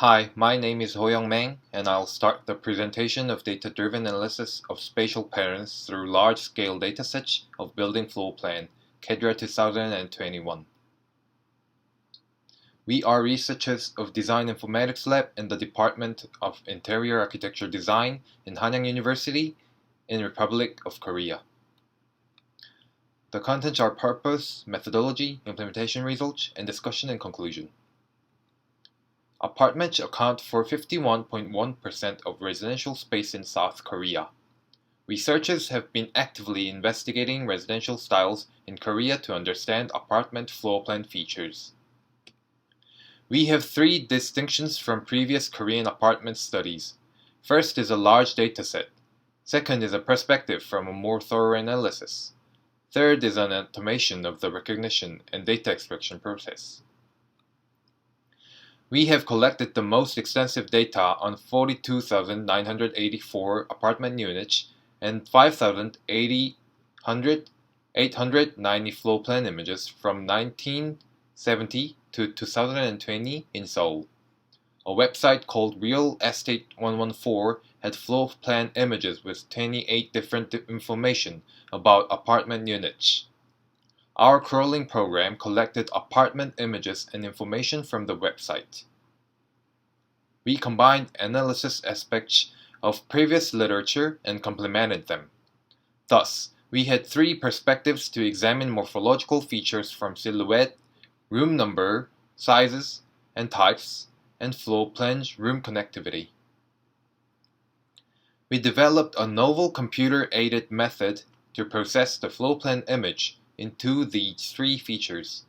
Hi, my name is Hoyoung Maeng, and I'll start the presentation of data-driven analysis of spatial patterns through large-scale datasets of building floor plan, CAADRIA 2021. We are researchers of Design Informatics Lab in the Department of Interior Architecture Design in Hanyang University in Republic of Korea. The contents are purpose, methodology, implementation results, and discussion and conclusion. Apartments account for 51.1% of residential space in South Korea. Researchers have been actively investigating residential styles in Korea to understand apartment floor plan features. We have three distinctions from previous Korean apartment studies. First is a large dataset. Second is a perspective from a more thorough analysis. Third is an automation of the recognition and data extraction process. We have collected the most extensive data on 42,984 apartment units and 5,890 floor plan images from 1970 to 2020 in Seoul. A website called Real Estate 114 had floor plan images with 28 different information about apartment units. Our crawling program collected apartment images and information from the website. We combined analysis aspects of previous literature and complemented them. Thus, we had three perspectives to examine morphological features from silhouette, room number, sizes, and types, and floor plan room connectivity. We developed a novel computer-aided method to process the floor plan image into these three features.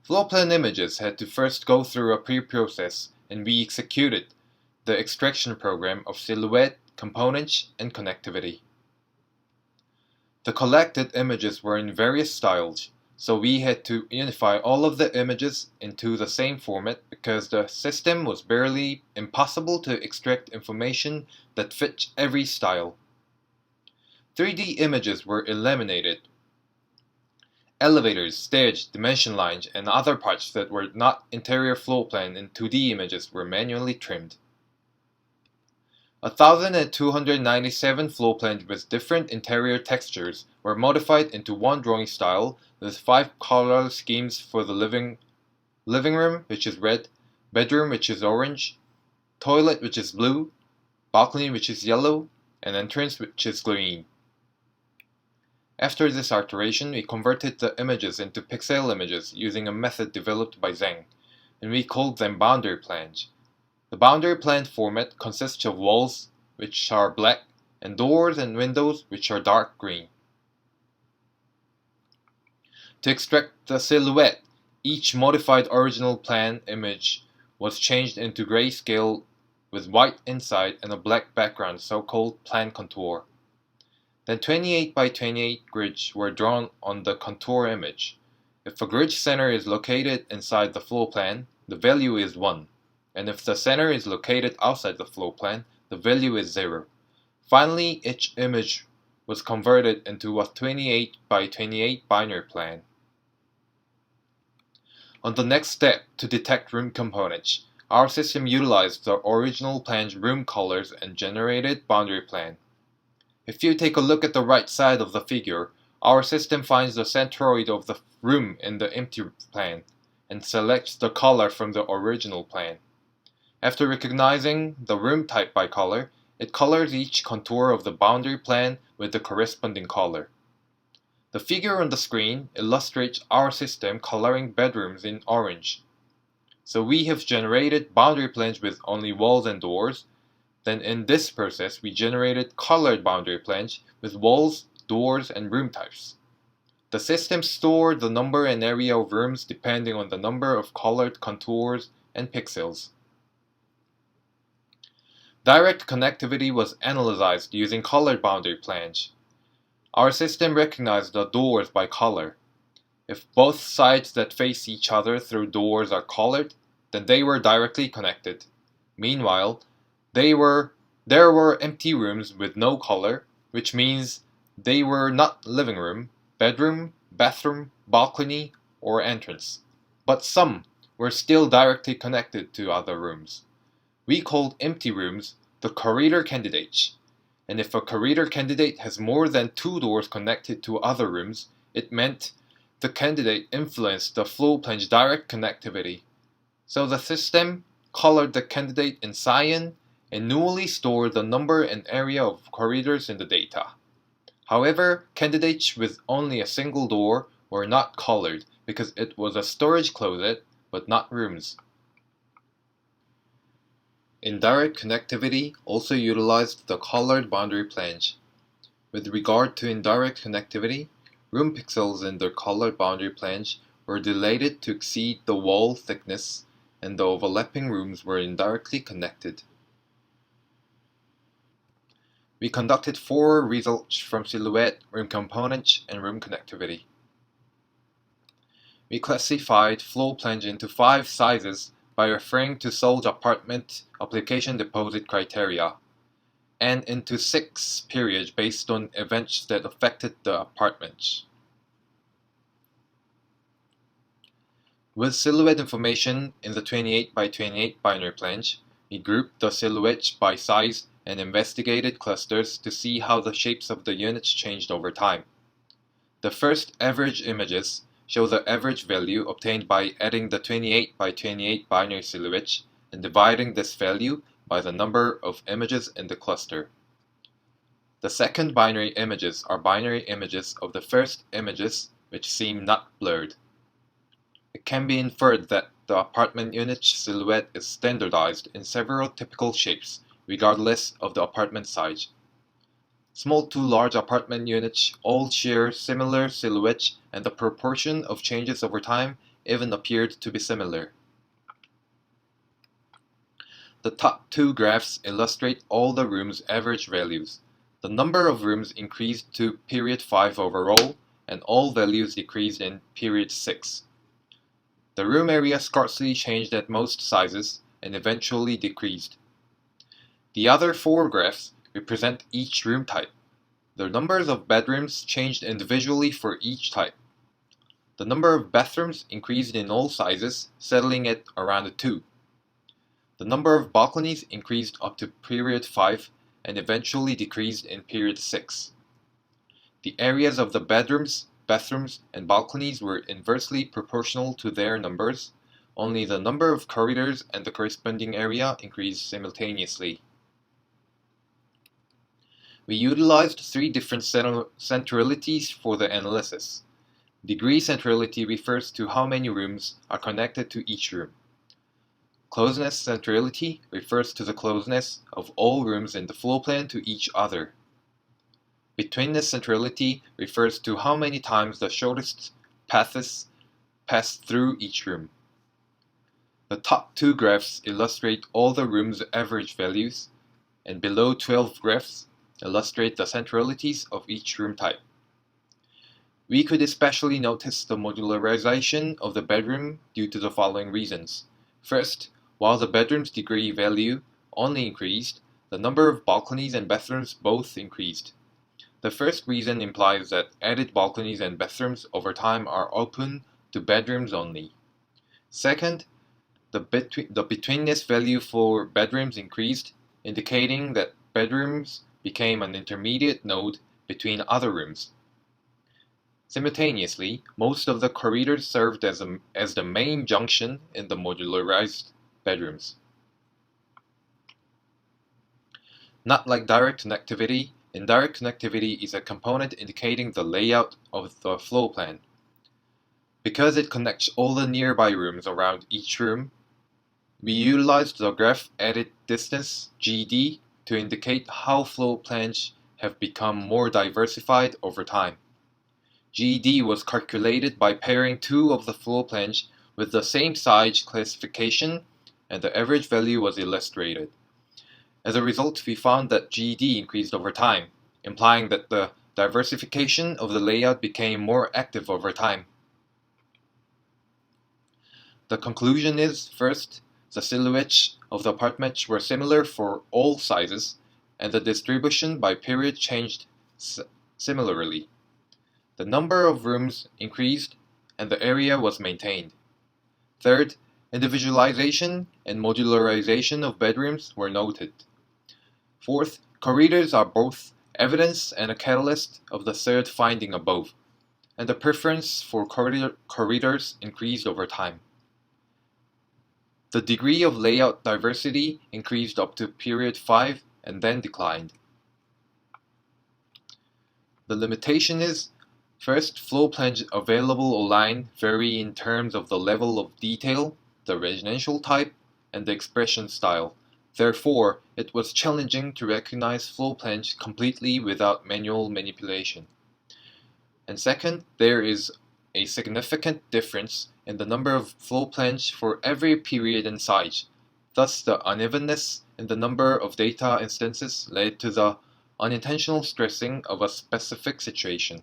Floor plan images had to first go through a pre-process, and we executed the extraction program of silhouette, components, and connectivity. The collected images were in various styles, so we had to unify all of the images into the same format because the system was barely impossible to extract information that fit every style. 3D images were eliminated. Elevators, stairs, dimension lines, and other parts that were not interior floor plan in 2D images were manually trimmed. 1,297 floor plans with different interior textures were modified into one drawing style with 5 color schemes for the living room, which is red, bedroom, which is orange, toilet, which is blue, balcony, which is yellow, and entrance, which is green. After this alteration, we converted the images into pixel images using a method developed by Zhang, and we called them boundary plans. The boundary plan format consists of walls, which are black, and doors and windows, which are dark green. To extract the silhouette, each modified original plan image was changed into grayscale with white inside and a black background, so-called plan contour. Then 28 by 28 grids were drawn on the contour image. If a grid center is located inside the floor plan, the value is 1, and if the center is located outside the floor plan, the value is 0. Finally, each image was converted into a 28 by 28 binary plan. On the next step, to detect room components, our system utilized the original plan's room colors and generated boundary plan. If you take a look at the right side of the figure, our system finds the centroid of the room in the empty plan and selects the color from the original plan. After recognizing the room type by color, it colors each contour of the boundary plan with the corresponding color. The figure on the screen illustrates our system coloring bedrooms in orange. So we have generated boundary plans with only walls and doors. Then in this process, we generated colored boundary plans with walls, doors, and room types. The system stored the number and area of rooms depending on the number of colored contours and pixels. Direct connectivity was analyzed using colored boundary plans. Our system recognized the doors by color. If both sides that face each other through doors are colored, then they were directly connected. Meanwhile, there were empty rooms with no color, which means they were not living room, bedroom, bathroom, balcony, or entrance. But some were still directly connected to other rooms. We called empty rooms the corridor candidates, and if a corridor candidate has more than 2 doors connected to other rooms, it meant the candidate influenced the flow plane's direct connectivity. So the system colored the candidate in cyan and manually stored the number and area of corridors in the data. However, candidates with only a single door were not colored because it was a storage closet but not rooms. Indirect connectivity also utilized the colored boundary planes. With regard to indirect connectivity, room pixels in the colored boundary planes were dilated to exceed the wall thickness, and the overlapping rooms were indirectly connected. We conducted 4 results from silhouette, room components, and room connectivity. We classified floor plans into 5 sizes by referring to Seoul's apartment application deposit criteria, and into 6 periods based on events that affected the apartments. With silhouette information in the 28 by 28 binary plans, we grouped the silhouettes by size and investigated clusters to see how the shapes of the units changed over time. The first average images show the average value obtained by adding the 28 by 28 binary silhouettes and dividing this value by the number of images in the cluster. The second binary images are binary images of the first images which seem not blurred. It can be inferred that the apartment unit's silhouette is standardized in several typical shapes, regardless of the apartment size. Small to large apartment units all share similar silhouettes, and the proportion of changes over time even appeared to be similar. The top 2 graphs illustrate all the rooms' average values. The number of rooms increased to period 5 overall, and all values decreased in period 6. The room area scarcely changed at most sizes and eventually decreased. The other 4 graphs represent each room type. The numbers of bedrooms changed individually for each type. The number of bathrooms increased in all sizes, settling at around 2. The number of balconies increased up to period 5 and eventually decreased in period 6. The areas of the bedrooms, bathrooms, and balconies were inversely proportional to their numbers. Only the number of corridors and the corresponding area increased simultaneously. We utilized 3 different centralities for the analysis. Degree centrality refers to how many rooms are connected to each room. Closeness centrality refers to the closeness of all rooms in the floor plan to each other. Betweenness centrality refers to how many times the shortest paths pass through each room. The top 2 graphs illustrate all the rooms' average values, and below 12 graphs illustrate the centralities of each room type. We could especially notice the modularization of the bedroom due to the following reasons. First, while the bedroom's degree value only increased, the number of balconies and bathrooms both increased. The first reason implies that added balconies and bathrooms over time are open to bedrooms only. Second, the betweenness value for bedrooms increased, indicating that bedrooms became an intermediate node between other rooms. Simultaneously, most of the corridors served as the main junction in the modularized bedrooms. Not like direct connectivity, indirect connectivity is a component indicating the layout of the floor plan. Because it connects all the nearby rooms around each room, we utilized the graph added distance GD to indicate how floor plans have become more diversified over time. GD was calculated by pairing 2 of the floor plans with the same size classification, and the average value was illustrated. As a result, we found that GD increased over time, implying that the diversification of the layout became more active over time. The conclusion is, first, the silhouettes of the apartments were similar for all sizes, and the distribution by period changed similarly. The number of rooms increased, and the area was maintained. Third, Individualization and modularization of bedrooms were noted. Fourth, corridors are both evidence and a catalyst of the third finding above, and the preference for corridors increased over time. The degree of layout diversity increased up to period 5 and then declined. The limitation is, first, floor plans available online vary in terms of the level of detail, the residential type, and the expression style. Therefore, it was challenging to recognize floor plans completely without manual manipulation. And second, there is a significant difference in the number of floor plans for every period and size. Thus, the unevenness in the number of data instances led to the unintentional stressing of a specific situation.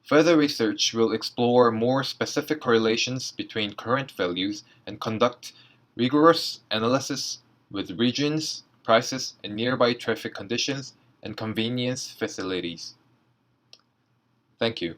Further research will explore more specific correlations between current values and conduct rigorous analysis with regions, prices, and nearby traffic conditions and convenience facilities. Thank you.